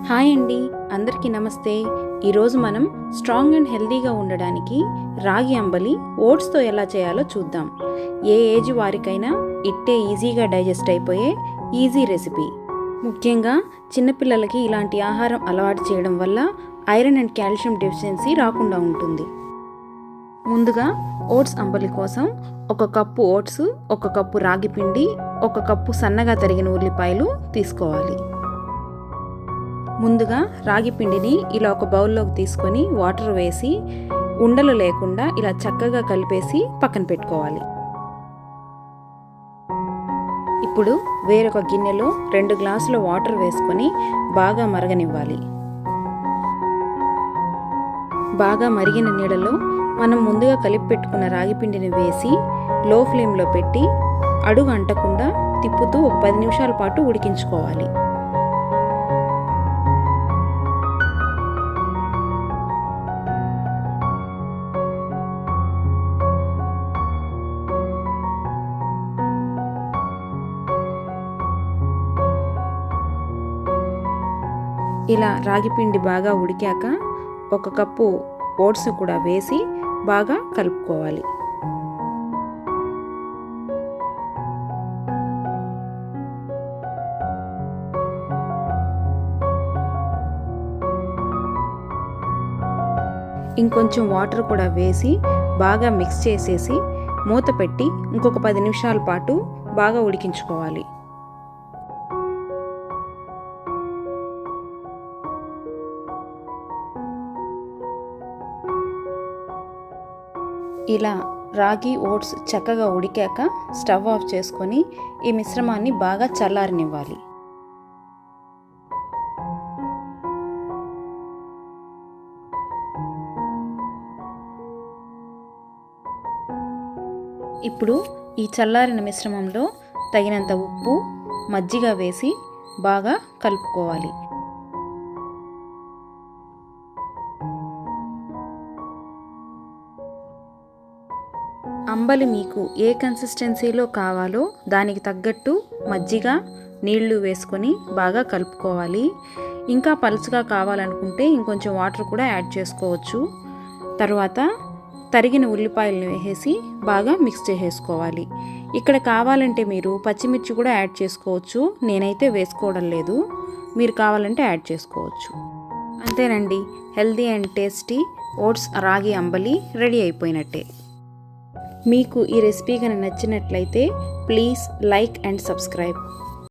Hi అండి, అందరికీ నమస్తే. ఈరోజు మనం స్ట్రాంగ్ అండ్ హెల్తీగా ఉండడానికి రాగి అంబలి ఓట్స్తో ఎలా చేయాలో చూద్దాం. ఏ ఏజ్ వారికైనా ఇట్టే ఈజీగా డైజెస్ట్ అయిపోయే ఈజీ రెసిపీ. ముఖ్యంగా చిన్నపిల్లలకి ఇలాంటి ఆహారం అలవాటు చేయడం వల్ల ఐరన్ అండ్ కాల్షియం డెఫిషియన్సీ రాకుండా ఉంటుంది. ముందుగా ఓట్స్ అంబలి కోసం 1 కప్పు ఓట్స్, 1 కప్పు రాగి పిండి, 1 కప్పు సన్నగా తరిగిన ఉల్లిపాయలు తీసుకోవాలి. ముందుగా రాగి పిండిని ఇలా ఒక బౌల్లోకి తీసుకొని వాటర్ వేసి ఉండలు లేకుండా ఇలా చక్కగా కలిపేసి పక్కన పెట్టుకోవాలి. ఇప్పుడు వేరొక గిన్నెలో 2 గ్లాసుల వాటర్ వేసుకొని బాగా మరగనివ్వాలి. బాగా మరిగిన నీళ్ళలో మనం ముందుగా కలిపి పెట్టుకున్న రాగి పిండిని వేసి లో ఫ్లేమ్లో పెట్టి అడుగు అంటకుండా తిప్పుతూ ఒక 10 నిమిషాల పాటు ఉడికించుకోవాలి. ఇలా రాగిపిండి బాగా ఉడికాక 1 కప్పు ఓట్స్ కూడా వేసి బాగా కలుపుకోవాలి. ఇంకొంచెం వాటర్ కూడా వేసి బాగా మిక్స్ చేసేసి మూత పెట్టి ఇంకొక 10 నిమిషాల పాటు బాగా ఉడికించుకోవాలి. ఇలా రాగి ఓట్స్ చక్కగా ఉడికాక స్టవ్ ఆఫ్ చేసుకొని ఈ మిశ్రమాన్ని బాగా చల్లారనివ్వాలి. ఇప్పుడు ఈ చల్లారిన మిశ్రమంలో తగినంత ఉప్పు, మజ్జిగ వేసి బాగా కలుపుకోవాలి. అంబలి మీకు ఏ కన్సిస్టెన్సీలో కావాలో దానికి తగ్గట్టు మజ్జిగ, నీళ్లు వేసుకొని బాగా కలుపుకోవాలి. ఇంకా పలుచగా కావాలనుకుంటే ఇంకొంచెం వాటర్ కూడా యాడ్ చేసుకోవచ్చు. తర్వాత తరిగిన ఉల్లిపాయలను వేసేసి బాగా మిక్స్ చేసేసుకోవాలి. ఇక్కడ కావాలంటే మీరు పచ్చిమిర్చి కూడా యాడ్ చేసుకోవచ్చు. నేనైతే వేసుకోవడం లేదు, మీరు కావాలంటే యాడ్ చేసుకోవచ్చు. అంతేనండి, హెల్తీ అండ్ టేస్టీ ఓట్స్ రాగి అంబలి రెడీ అయిపోయినట్టే. మీకు ఈ రెసిపీ కనుక నచ్చినట్లయితే ప్లీజ్ లైక్ అండ్ సబ్స్క్రైబ్.